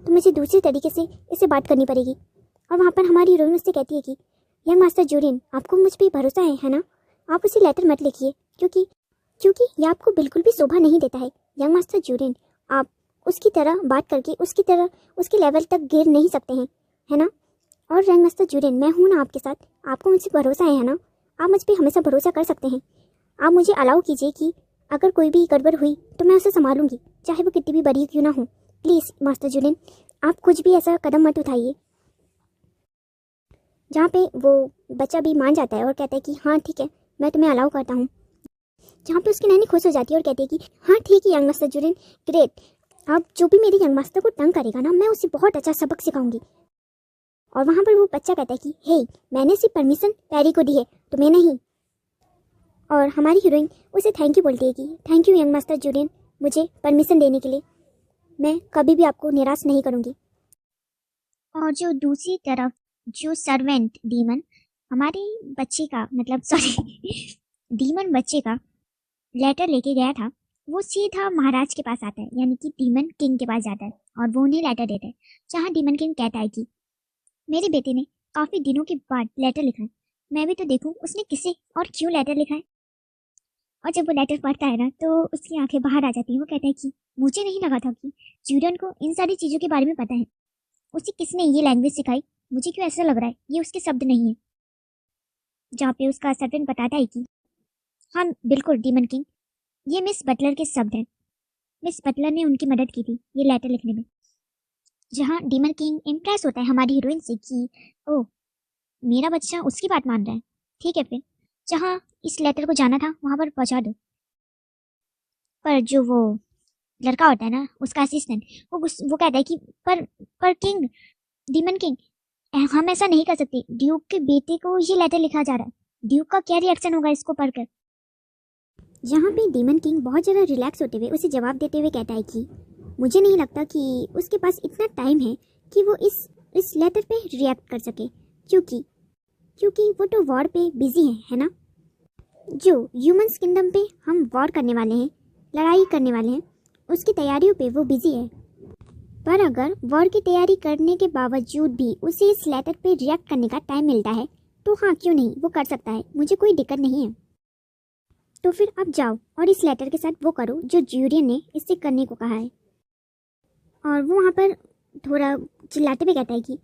तो मुझे दूसरी तरीके से इससे बात करनी पड़ेगी। और वहाँ पर हमारी हीरोइन उससे कहती है कि यंग मास्टर जूरियन, आपको मुझ पर भरोसा है ना? आप उसे लेटर मत लिखिए, क्योंकि ये आपको बिल्कुल भी शोभा नहीं देता है। यंग मास्टर जूरियन, आप उसकी तरह बात करके उसकी तरह उसके लेवल तक गिर नहीं सकते हैं, है ना? और यंग मास्टर जूरियन, मैं हूँ ना आपके साथ, आपको मुझसे भरोसा है ना? आप मुझ पर हमेशा भरोसा कर सकते हैं। आप मुझे अलाउ कीजिए कि अगर कोई भी गड़बड़ हुई तो मैं उसे संभालूंगी, चाहे वो कितनी भी बड़ी क्यों ना हो। प्लीज़ मास्टर जूलियन, आप कुछ भी ऐसा कदम मत उठाइए जहाँ पे वो बच्चा भी मान जाता है और कहता है कि हाँ ठीक है, मैं तुम्हें अलाउ करता हूँ। जहाँ पे उसकी नैनी खुश हो जाती है और कहती है कि हाँ ठीक है यंग मास्टर जूलियन, ग्रेट। अब जो भी मेरे यंग मास्टर को तंग करेगा ना, मैं उसे बहुत अच्छा सबक सिखाऊंगी। और वहाँ पर वो बच्चा कहता है कि हे, मैंने सिर्फ परमिशन पैरी को दी है, तुम्हें नहीं। और हमारी हीरोइन उसे थैंक यू बोलती है कि thank you young master Julian, मुझे परमिशन देने के लिए। मैं कभी भी आपको निराश नहीं करूँगी। और जो दूसरी तरफ जो सर्वेंट डीमन हमारे बच्चे का मतलब सॉरी डीमन बच्चे का लेटर लेके गया था, वो सीधा महाराज के पास आता है, यानी कि डीमन किंग के पास जाता है और वो उन्हें लेटर देता है, जहाँ डीमन किंग कहता है कि मेरे बेटे ने काफी दिनों के बाद लेटर लिखा है, मैं भी तो देखूं उसने किसे और क्यों लेटर लिखा है। और जब वो लेटर पढ़ता है ना, तो उसकी आंखें बाहर आ जाती है। वो कहता है कि मुझे नहीं लगा था कि जूलियन को इन सारी चीजों के बारे में पता है। उसे किसने ये लैंग्वेज सिखाई? मुझे क्यों ऐसा लग रहा है ये उसके शब्द नहीं है। जहाँ पे उसका सर्वेंट बताता है कि हाँ बिल्कुल डीमन किंग, ये मिस बटलर के शब्द हैं। मिस बटलर ने उनकी मदद की थी ये लेटर लिखने में। जहाँ डीमन किंग इम्प्रेस होता है हमारी हीरोइन से कि ओह, मेरा बच्चा उसकी बात मान रहा है, ठीक है फिर जहाँ इस लेटर को जाना था वहां पर पहुंचा दो। पर जो वो लड़का होता है ना, उसका असिस्टेंट, वो कहता है कि पर किंग, डीमन किंग, हम ऐसा नहीं कर सकते। ड्यूक के बेटे को ये लेटर लिखा जा रहा है, ड्यूक का क्या रिएक्शन होगा इसको पढ़कर। जहाँ पे डीमन किंग बहुत ज़्यादा रिलैक्स होते हुए उसे जवाब देते हुए कहता है कि मुझे नहीं लगता कि उसके पास इतना टाइम है कि वो इस लेटर पे रिएक्ट कर सके, क्योंकि वो तो वॉर पे बिजी है ना? जो ह्यूमंस किंगडम पे हम वॉर करने वाले हैं, लड़ाई करने वाले हैं, उसकी तैयारियों पे वो बिजी है। पर अगर वॉर की तैयारी करने के बावजूद भी उसे इस लेटर पे रिएक्ट करने का टाइम मिलता है तो हाँ क्यों नहीं, वो कर सकता है, मुझे कोई दिक्कत नहीं है। तो फिर आप जाओ और इस लेटर के साथ वो करो जो जूरियन ने इससे करने को कहा है। और वो वहाँ पर थोड़ा चिल्लाते हुए कहता है कि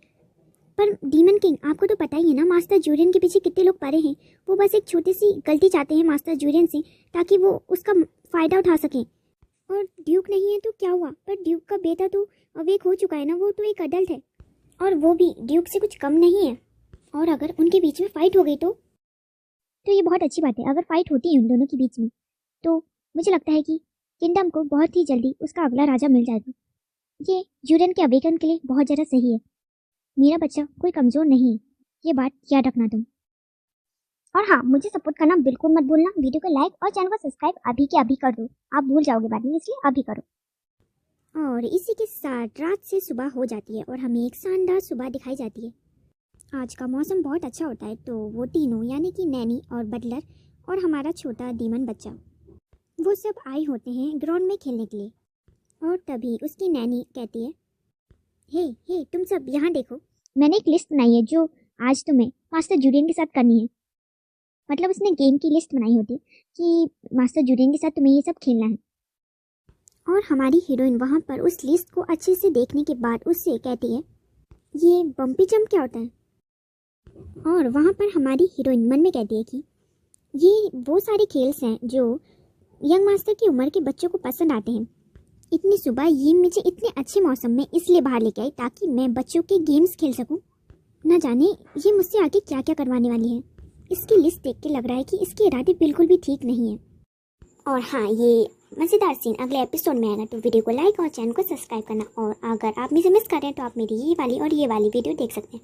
पर डीमन किंग, आपको तो पता ही है ना मास्टर जूरियन के पीछे कितने लोग पड़े हैं। वो बस एक छोटी सी गलती चाहते हैं मास्टर जूरियन से, ताकि वो उसका फ़ायदा उठा सकें। और ड्यूक नहीं है तो क्या हुआ, पर ड्यूक का बेटा तो अवेक हो चुका है ना, वो तो एक अडल्ट है और वो भी ड्यूक से कुछ कम नहीं है। और अगर उनके बीच में फाइट हो गई तो ये बहुत अच्छी बात है। अगर फाइट होती है उन दोनों के बीच में तो मुझे लगता है कि किंगडम को बहुत ही जल्दी उसका अगला राजा मिल जाएगा। ये जूरियन के अवेकन के लिए बहुत ज़्यादा सही है। मेरा बच्चा कोई कमज़ोर नहीं है, ये बात याद रखना तुम। और हाँ, मुझे सपोर्ट करना बिल्कुल मत भूलना। वीडियो को लाइक और चैनल को सब्सक्राइब अभी के अभी कर दो, आप भूल जाओगे बाद में, इसलिए अभी करो। और इसी के साथ रात से सुबह हो जाती है और हमें एक शानदार सुबह दिखाई जाती है। आज का मौसम बहुत अच्छा होता है, तो वो तीनों यानी कि नैनी और बटलर और हमारा छोटा डीमन बच्चा, वो सब आए होते हैं ग्राउंड में खेलने के लिए। और तभी उसकी नैनी कहती है, हे तुम सब यहाँ देखो, मैंने एक लिस्ट बनाई है जो आज तुम्हें मास्टर जूरियन के साथ करनी है। मतलब उसने गेम की लिस्ट बनाई होती कि मास्टर जूरियन के साथ तुम्हें ये सब खेलना है। और हमारी हीरोइन वहाँ पर उस लिस्ट को अच्छे से देखने के बाद उससे कहती है, ये बम्पी जंप क्या होता है? और वहाँ पर हमारी हीरोइन मन में कहती है कि ये वो सारे खेल्स हैं जो यंग मास्टर की उम्र के बच्चों को पसंद आते हैं। इतनी सुबह ये मुझे इतने अच्छे मौसम में इसलिए बाहर लेके आई ताकि मैं बच्चों के गेम्स खेल सकूं। न जाने ये मुझसे आगे क्या क्या करवाने वाली है। इसकी लिस्ट देख के लग रहा है कि इसके इरादे बिल्कुल भी ठीक नहीं है। और हाँ, ये मज़ेदार सीन अगले एपिसोड में आएगा, तो वीडियो को लाइक और चैनल को सब्सक्राइब करना। और अगर आप मुझे मिस कर रहे हैं तो आप मेरी ये वाली और ये वाली वीडियो देख सकते हैं।